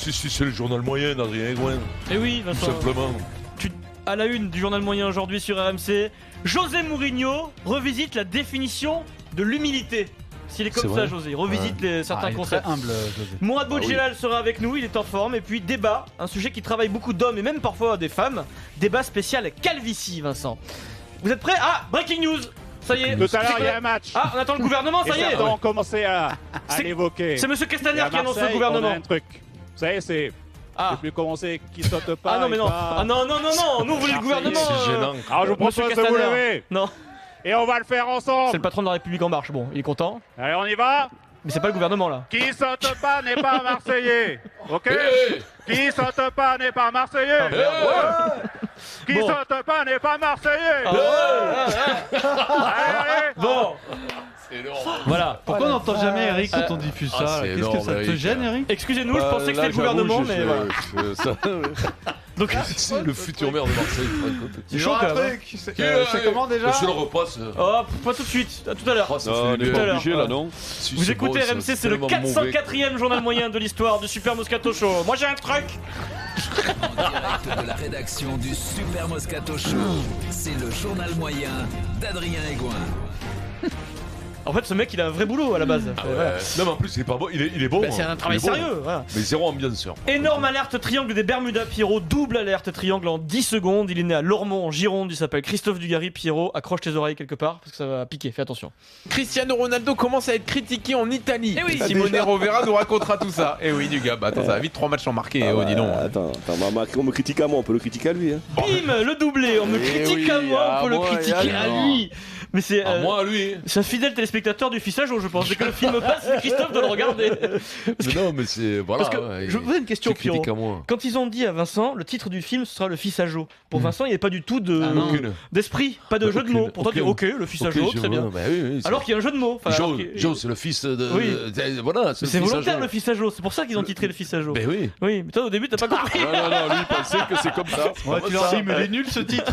C'est le journal moyen d'Adrien Aigouin. Et oui, Tout Vincent. simplement. À la une du journal moyen aujourd'hui sur RMC, José Mourinho revisite la définition de l'humilité. S'il est comme C'est ça, vrai. José, revisite certains concepts. Très humble, José. Mourad oui. Boudjelal sera avec nous, il est en forme. Et puis débat, un sujet qui travaille beaucoup d'hommes et même parfois des femmes. Débat spécial calvitie, Vincent. Vous êtes prêts? Ah, breaking news. Ça y est. Tout à l'heure, il y a un match. Ah, on attend le gouvernement, ça y Et est. certains ont commencé à C'est- l'évoquer. C'est Monsieur Et Castaner à qui annonce le Marseille, gouvernement. on a un truc. Vous savez, c'est... Ah. Je sais plus comment c'est, qui saute pas. Ah non mais et non. pas- Ah non, nous on voulait le gouvernement. C'est gênant. Alors je vous Monsieur propose de vous Castaner. lever. Non, Et on va le faire ensemble. c'est le patron de la République en marche. Bon, il est content. Allez, on y va. Mais c'est pas le gouvernement là. Qui saute pas n'est pas Marseillais. Ok. Hey. Qui saute pas n'est pas Marseillais. Qui Bon. saute pas n'est pas Marseillais. Ah, Allez, allez. bon, C'est énorme. voilà. Pourquoi on n'entend jamais Eric quand on diffuse ça c'est Qu'est-ce que énorme, ça te Eric. gêne, Eric? Excusez-nous, je Bah, pensais que là, c'était le gouvernement, mais j'avoue, voilà. Donc, C'est le futur maire de Marseille. c'est chaud quand même. C'est comment déjà? Monsieur le repasse. Oh, pas tout de suite, à tout à l'heure. Ah, ça Non, fait on du n'est bien. pas obligé là, non? Si, Vous c'est écoutez beau, ça, RMC, c'est le tellement mauvais. 404e journal moyen de l'histoire du Super Moscato Show. Moi j'ai un truc. En direct de la rédaction du Super Moscato Show, c'est le journal moyen d'Adrien Aigouin. En fait, ce mec il a un vrai boulot à la base. Ah Voilà. ouais. Non, mais en plus, il est pas bon. Il est bon. Bah, c'est un travail Il est bon. sérieux. Voilà. Mais zéro ambianceur. Énorme alerte triangle des Bermudas, Pierrot. Double alerte triangle en 10 secondes. Il est né à Lormont en Gironde. Il s'appelle Christophe Dugarry. Pierrot, accroche tes oreilles quelque part parce que ça va piquer. Fais attention. Cristiano Ronaldo commence à être critiqué en Italie. Eh oui. Simone Rovera nous racontera tout ça. Eh oui, du gars, bah attends, ça va vite 3 matchs sans marquer, dis donc. Attends, on me critique à moi, on peut le critiquer à lui. Hein. Bim, le doublé. On me Eh critique oui, à moi, on à peut le moi et critiquer à à lui. lui. Mais c'est À moi, lui. c'est un fidèle téléspectateur du Fissageau, je pense. Dès que le film passe, c'est Christophe de le regarder. Mais non, mais c'est. Voilà. Parce que ouais, je vous pose une question, tu critiques Pierrot. à moi. Quand ils ont dit à Vincent, le titre du film ce sera le Fissageau. Pour Vincent, il n'y avait pas du tout de Aucune. d'esprit, pas de jeu de Aucune, mots. Pourtant, tu dis ok, le Fissageau, Ok, je très bien. vois. Bah oui, oui, c'est- Alors qu'il y a un jeu de mots. Enfin, alors qu'il- Joe, c'est le fils de. Oui. Voilà, Mais c'est c'est le fils à volontaire Joe. le Fissageau, c'est pour ça qu'ils ont titré le Fissageau. Ben oui. Oui, mais toi au début t'as pas compris. Non, lui, il pensait que c'est comme ça. Ouais, tu leur dis, mais il est nul ce titre.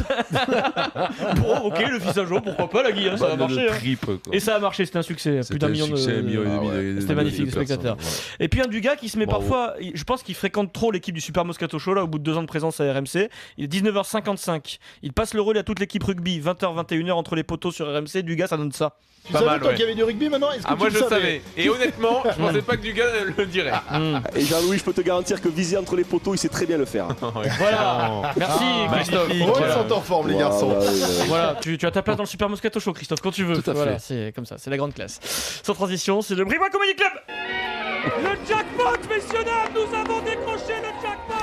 Bon, ok, le Fissageau, pourquoi pas la Guy, hein, ça va Bande de marcher. hein. tripes, quoi. Et ça a marché, c'était un succès, plus d'un million de. Succès, million et demi Ah ouais, de- C'était magnifique, de de spectateurs. personnes, Et puis un du gars qui se met Bravo. parfois, je pense qu'il fréquente trop l'équipe du Super Moscato Show là au bout de 2 ans de présence à RMC. Il est 19h55. Il passe le relais à toute l'équipe rugby, 20h 21h entre les poteaux sur RMC. Du gars, ça donne ça. Tu Pas savais mal, toi ouais. qu'il y avait du rugby maintenant? Est-ce que Ah, tu moi le je savais savais. Et honnêtement, je pensais pas que du gars le dirait. Et Jean-Louis, je peux te garantir que viser entre les poteaux, il sait très bien le faire. Voilà. Merci Christophe. Oh, ils Voilà. sont en forme, les garçons. Voilà, tu as ta place dans le Super Moscato Show, Christophe, quand tu veux. Tout à Voilà, fait. c'est comme ça, c'est la grande classe. Sans transition, c'est le Bribois Comedy Club. Le jackpot, messieurs dames, nous avons décroché le jackpot.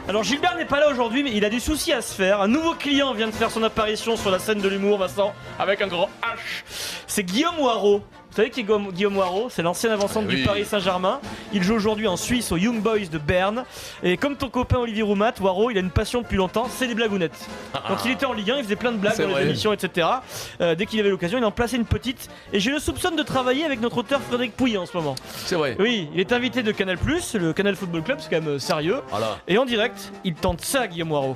Alors Gilbert n'est pas là aujourd'hui, mais il a du souci à se faire. Un nouveau client vient de faire son apparition sur la scène de l'humour, Vincent, avec un grand H. C'est Guillaume Waro. Vous savez qui est Guillaume Waro? C'est l'ancien avant-centre Ah oui. du Paris Saint-Germain. Il joue aujourd'hui en Suisse aux Young Boys de Berne. Et comme ton copain Olivier Roumat, Waro, il a une passion depuis longtemps, c'est les blagounettes. Quand il était en Ligue 1, il faisait plein de blagues C'est dans les vrai. émissions, etc. Dès qu'il avait l'occasion, il en plaçait une petite. Et je le soupçonne de travailler avec notre auteur Frédéric Pouillet en ce moment. C'est vrai. Oui, il est invité de Canal+, le Canal Football Club, c'est quand même sérieux. Voilà. Et en direct, il tente ça, Guillaume Waro.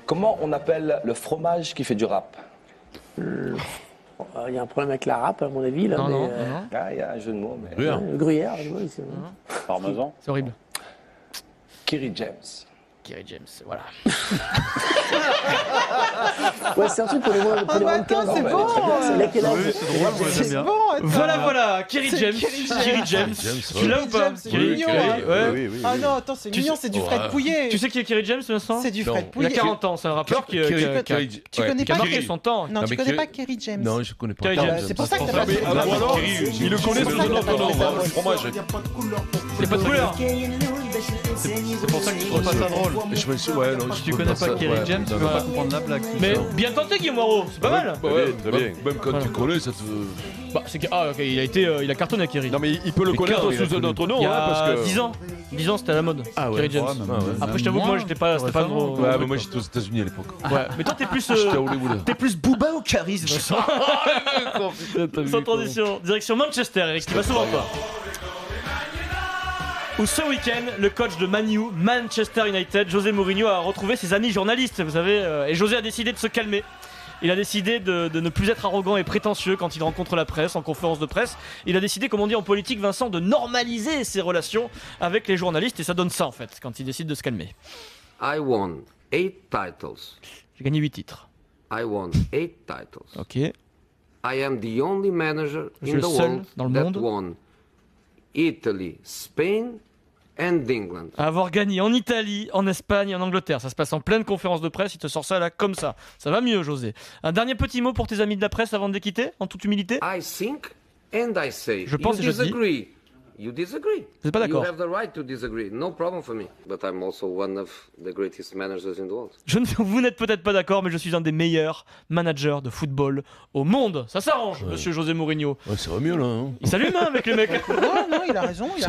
Comment on appelle le fromage qui fait du rap? Il y a un problème avec la râpe, à mon avis. Là, Non, mais, non, euh, non, Ah, il y a un jeu de mots, mais... Gruyère. Gruyère, oui, c'est Parmesan. c'est horrible. Kerry James. Kerry James, voilà. Ouais, c'est un truc pour les moins de 15 ans. c'est Ouais, bon, très bien. C'est laquelle âge? C'est drôle, moi j'aime bien. Voilà, Kerry C'est James. Kerry James. Kerry James. James, Tu l'as ou pas James, c'est Kerry- mignon, Kerry, hein. ouais. Oui, oui. Ah non, attends, c'est Tu mignon, sais- c'est du Ouais. Fred Pouillet. Tu sais qui est Kerry James, Vincent? C'est du Non. Fred Il a Pouillet. 40 ans, c'est un rappeur qui a Tu connais pas marqué son temps. Non, tu mais connais Kerry- pas Kerry James. Non, je connais pas. Kerry Non, James. C'est pour ça que pas t'as pas mais fait- alors, alors, Kerry, il le connaît C'est de pour ça que nom, t'as non, pas non, fait le fromage. Il n'y a pas de couleur. C'est pour ça que je trouve pas ça drôle. Je me suis, ouais, non, Si je tu peux connais ça, pas Kerry ouais, James, tu non, peux non. pas comprendre la blague. c'est Mais ça. bien tenté, Guillaume Waro, c'est pas mal. Ouais, Très bien, très bien. Même quand Voilà. tu connais, ça te. Bah, c'est que... Ah, ok, il a cartonné, Kerry. Non, mais il peut le Mais connaître quand il a sous un connu autre Il nom, y hein, a parce que. 10 ans. 10 ans, c'était à la mode. Ah ouais. Kerry James. Ouais, même- Ah ouais. même Après, je t'avoue que moi, moins, c'était pas gros. Ouais, mais moi j'étais aux États-Unis à l'époque. Ouais, mais toi, t'es plus. J'étais à Hollywood. T'es plus Booba ou charisme, Vincent? Sans transition. Direction Manchester, Eric, qui va souvent pas. Où ce week-end, le coach de Man U, Manchester United, José Mourinho, a retrouvé ses amis journalistes, vous savez, et José a décidé de se calmer. Il a décidé de ne plus être arrogant et prétentieux quand il rencontre la presse, en conférence de presse. Il a décidé, comme on dit en politique, Vincent, de normaliser ses relations avec les journalistes. Et ça donne ça, en fait, quand il décide de se calmer. I won 8 titles. J'ai gagné 8 titres. I won 8 titles. Ok. I am the only manager Je suis in le the seul world dans le that monde won Italy, Spain and England. À avoir gagné en Italie, en Espagne et en Angleterre. Ça se passe en pleine conférence de presse. Il te sort ça là comme ça. Ça va mieux, José. Un dernier petit mot pour tes amis de la presse avant de les quitter, en toute humilité. I think and I say. Je pense you et je dis. disagree. You disagree. Vous n'êtes pas d'accord. You have the right to disagree. No problem for me. But I'm also one of the greatest managers in the world. Vous n'êtes peut-être pas d'accord, mais je suis un des meilleurs managers de football au monde. Ça s'arrange, monsieur José Mourinho. Ouais, ça va mieux là. Hein. Il s'allume avec les mecs. Ouais, non, il a raison, il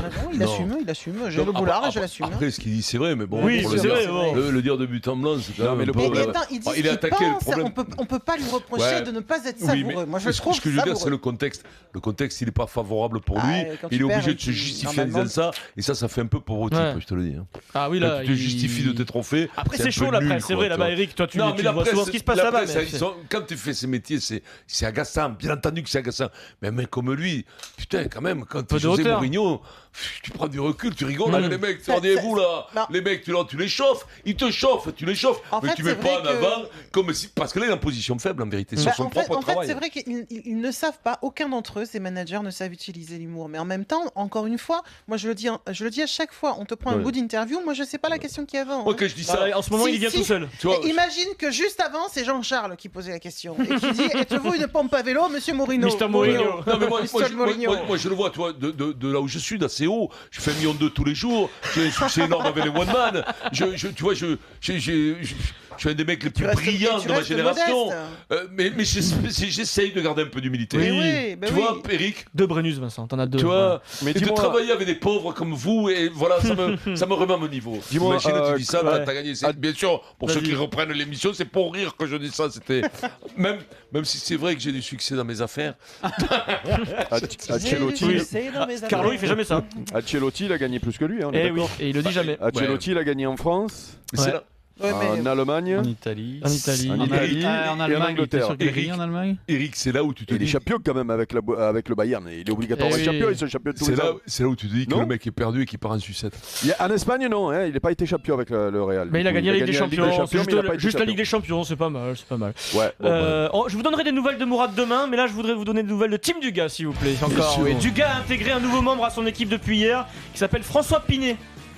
assume. J'ai le boulard et je l'assume. Après, ce qu'il dit, c'est vrai, mais bon, Oui, pour c'est vrai. Bon. le dire de but en blanc, c'est quand même. mais le un peu- problème- Il dit il ce qu'il a attaqué le pense, problème. on peut pas lui reprocher Ouais. de ne pas être Oui, mais savoureux. Moi, je ce trouve que je veux dire, c'est savoureux. le contexte. Le contexte, il n'est pas favorable pour Ah, lui. quand Il tu est perds obligé et de se tu- justifier en normalement- disant ça. Et ça fait un peu pauvre type, Ouais. je te le dis. Hein. Ah oui, Quand là. tu te justifies de tes trophées. Après, un c'est chaud peu la nul, presse, c'est quoi, vrai tu là-bas, vois. Eric. Toi, tu Non, mais la vois presse, souvent ce qui se passe la là-bas. presse, mais ils sont- quand tu fais ces métiers, c'est agaçant. Bien entendu que c'est agaçant. Mais un mec comme lui, putain, quand même, quand tu Peu es de José hauteur. Mourinho, tu prends du recul, tu rigoles avec les mecs. Tu leur dis, Ça- vous là, non. les mecs, tu les chauffes. Ils te chauffent, tu les chauffes. En Mais fait, tu mets c'est pas en vrai que- avant comme si. Parce que là, il est en position faible en vérité, sur Bah, son en fait, propre travail. c'est vrai qu'ils ne savent pas, aucun d'entre eux, ces managers ne savent utiliser l'humour. Mais en même temps, encore une fois, moi je le dis à chaque fois, on te prend un Ouais. bout d'interview, moi je sais pas la question qu'il y a avant. Moi, hein. quand je dis ça, en ce moment, il vient tout seul. tu vois, Et imagine que juste avant, c'est Jean-Charles qui posait la question et qui dit êtes-vous une pompe à vélo, monsieur Mourinho? Mr. Mourinho. Non mais moi, Mr. Mourinho. moi, je le vois, tu vois, de là où je suis, d'assez haut, je fais 1,2 million tous les jours, j'ai un succès énorme avec les One Man, tu vois, je suis un des mecs les plus brillants de ma génération, modeste. mais j'essaye de garder un peu d'humilité. Mais oui, ben tu oui. vois, Eric, Deux Brennus, Vincent, t'en as deux. tu vois, Mais et de dis-moi- travailler avec des pauvres comme vous, et voilà, ça me remet à mon niveau. Dis-moi, Imagine, tu dis ça, ouais. t'as gagné. Bien sûr, pour ceux Vas-y. qui reprennent l'émission, c'est pour rire que je dis ça. C'était même si c'est vrai que j'ai du succès dans mes affaires. Ancelotti, Carlo, il fait jamais ça. Ancelotti, il a gagné plus que lui. Hein, on est Eh oui, d'accord. et il le dit jamais. Ancelotti, il a gagné en France, C'est là. Ouais, mais- en Allemagne, Italie. En Italie. en En Italie En et en Allemagne, il était Angleterre. sûr qu'il avait gagné en Allemagne. Eric, c'est là où tu te Il est dis. champion quand même avec le Bayern. Il est obligatoirement Eh oui. champion, ils sont champions tous C'est les là, ans. c'est là où tu te dis que Non le mec est perdu et qu'il part en sucette. En Espagne, non, hein, il n'a pas été champion avec le Real. Mais il a gagné la Ligue des Champions. C'est mais il a pas été juste la champion. Ligue des Champions, c'est pas mal, c'est pas mal. Ouais, bon, bah. Je vous donnerai des nouvelles de Mourad demain, mais là je voudrais vous donner des nouvelles de Tim Dugas, s'il vous plaît. Encore. sûr. Oui. Dugas a intégré un nouveau membre à son équipe depuis hier, qui s'appelle François Pinet.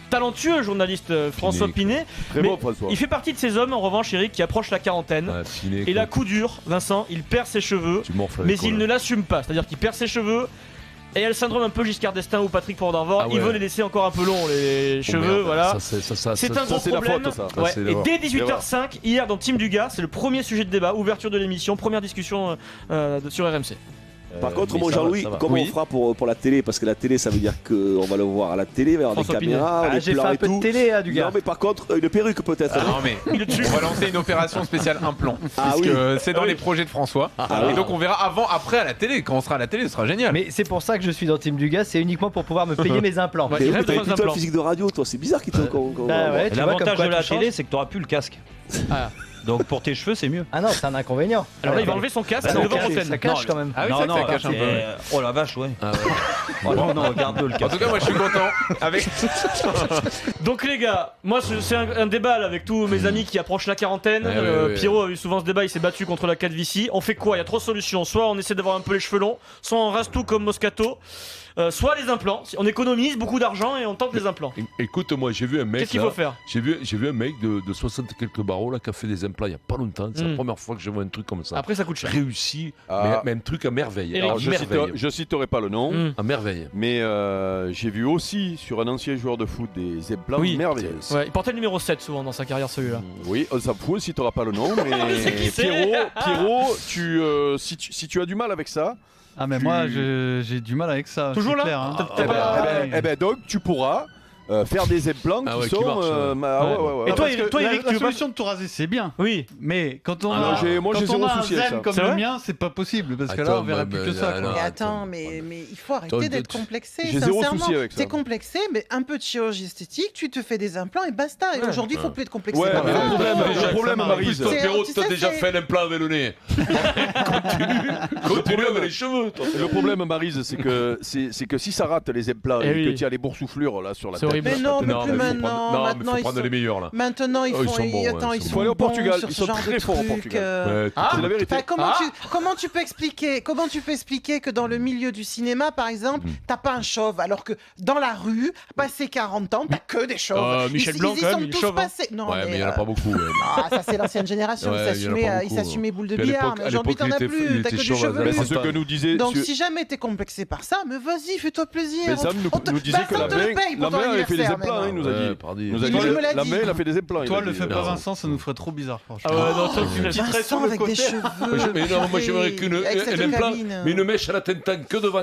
Talentueux journaliste François Pinet. Très mais bon, François. Il fait partie de ces hommes, en revanche, Eric, qui approchent la quarantaine. Ouais, finé, Et quoi. là, coup dur, Vincent, il perd ses cheveux, Tu morfles mais avec il quoi, ne là. l'assume pas. C'est-à-dire qu'il perd ses cheveux. Et il y a le syndrome un peu Giscard d'Estaing ou Patrick Port-d'Arvor. Ah ouais. Il veut les laisser encore un peu longs, les cheveux, merde, voilà. C'est un gros c'est la problème. faute, ça. Ouais. c'est Et l'erreur. dès 18h05, hier dans Team Dugas, c'est le premier sujet de débat, ouverture de l'émission, première discussion sur RMC. Par contre, mais mon ça va, Jean-Louis, ça va. comment Oui. on fera pour la télé? Parce que la télé, ça veut dire qu'on va le voir à la télé, il va y avoir François des caméras, Ah, des j'ai fait plans un et peu de tout. télé, hein, Dugas. Non, mais par contre, une perruque peut-être. Ah, non mais on va lancer une opération spéciale implant. Ah Puisque oui. c'est dans les projets de François. Ah et donc on verra avant, après à la télé. Quand on sera à la télé, ce sera génial. Mais c'est pour ça que je suis dans Team Dugas, c'est uniquement pour pouvoir me payer mes implants. Ouais. Mais Il oui, reste t'avais trois plutôt un implants. physique de radio, toi. C'est bizarre qu'il te. Bah ouais, tu vois comme L'avantage quoi de la tout change. télé, c'est que t'auras plus le casque. Ah. Donc pour tes cheveux, c'est mieux. Ah non, c'est un inconvénient. Alors là, il va enlever son casque Bah non, devant ça l'antenne. cache quand même. Ah oui, c'est vrai que ça cache un peu. ouais. Oh la vache, ouais. Ah ouais. Oh non, non, regarde-le le En casque. tout cas, moi je suis content. Avec... Donc les gars, moi c'est un débat là, avec tous mes amis qui approchent la quarantaine. Ouais, ouais, ouais. Pierrot a eu souvent ce débat, il s'est battu contre la calvitie. On fait quoi? Il y a trois solutions. Soit on essaie d'avoir un peu les cheveux longs, soit on rase tout comme Moscato, soit les implants. On économise beaucoup d'argent et on tente les implants. Écoute-moi, j'ai vu un mec. Qu'est-ce qu'il là, faut faire? J'ai vu un mec de 60 et quelques barreaux là qui a fait des implants il y a pas longtemps. C'est la première fois que je vois un truc comme ça. Après ça coûte cher. Réussi, Ah. mais un truc à merveille. Eric, Alors, merveille. je citerai pas le nom, Mm. À merveille. mais j'ai vu aussi sur un ancien joueur de foot des implants Oui. merveilleux. Ouais, il portait le numéro 7 souvent dans sa carrière celui-là. Oui, on s'en fout, on ne citera pas le nom, mais C'est qui c'est Pierrot, si tu as du mal avec ça, Ah mais moi j'ai du mal avec ça. Toujours c'est là clair, hein. T'as pas- donc tu pourras faire des implants Ah qui ouais, qui sont. marchent, Et toi, La tu veux pas- solution de tout raser, c'est bien. Oui. Mais quand on Ah non, moi, j'ai quand on zéro a un souci avec zen ça. comme C'est le vrai mien, c'est pas possible parce que Attends, là on verra mais- plus que ça. mais quoi. Mais attends. attends, mais il faut arrêter Attends, d'être tu- complexé. j'ai zéro Sincèrement, souci avec ça. t'es complexé, mais un peu de chirurgie esthétique, tu te fais des implants et basta. Et aujourd'hui, il faut plus être complexé. Ouais, par mais ça. le problème, Maryse. Toi, C'est- Pierrot, tu t'as sais, déjà c'est- fait l'implant avec le nez. Continue avec les cheveux. toi. Le problème, Maryse, c'est que si ça rate les implants Eh et oui. que tu as les boursouflures là sur la C'est tête. horrible. Mais non, mais Non, plus mais faut maintenant. prendre- non, mais Maintenant, faut ils prendre sont- les meilleurs là. Maintenant, ils Oh, ils font. sont bons, Attends, ouais, ils ils sont sont bons. Faut aller au bons Portugal, sur ils ce sont genre très de forts au trucs, Portugal. Ouais, C'est la vérité. Enfin, comment tu peux expliquer que dans le milieu du cinéma, par exemple, t'as pas un chauve, alors que dans la rue, passé 40 ans, t'as que des chauves. Michel Ils Blanc, y quand sont même, il est tous chauve, hein. passés. Non, Ouais, mais il y en a pas beaucoup. ouais. Ah, ça c'est l'ancienne génération, Ouais, il y en a pas ils beaucoup, s'assumaient boule de Puis à billard, l'époque- mais à aujourd'hui l'époque, t'en as il plus, était t'as que du chauve à cheveu. Mais c'est ce Attends. que nous disait. Donc si jamais t'es complexé par ça, mais vas-y, fais-toi plaisir. Mais Sam nous disait que la Vincent te le paye pour ton main avait fait des anniversaire, implants, même. il nous a Ouais, dit. pardi. Il nous a Il dit me l'a la dit. main, elle a fait des implants. il Toi a le dit. fais pas Non. Vincent, ça nous ferait trop bizarre franchement. Ah ouais, non, toi, tu laisses- Vincent avec des cheveux. Mais non, moi j'aimerais avec cette un implant, cabine. mais une mèche à la Tintin que devant.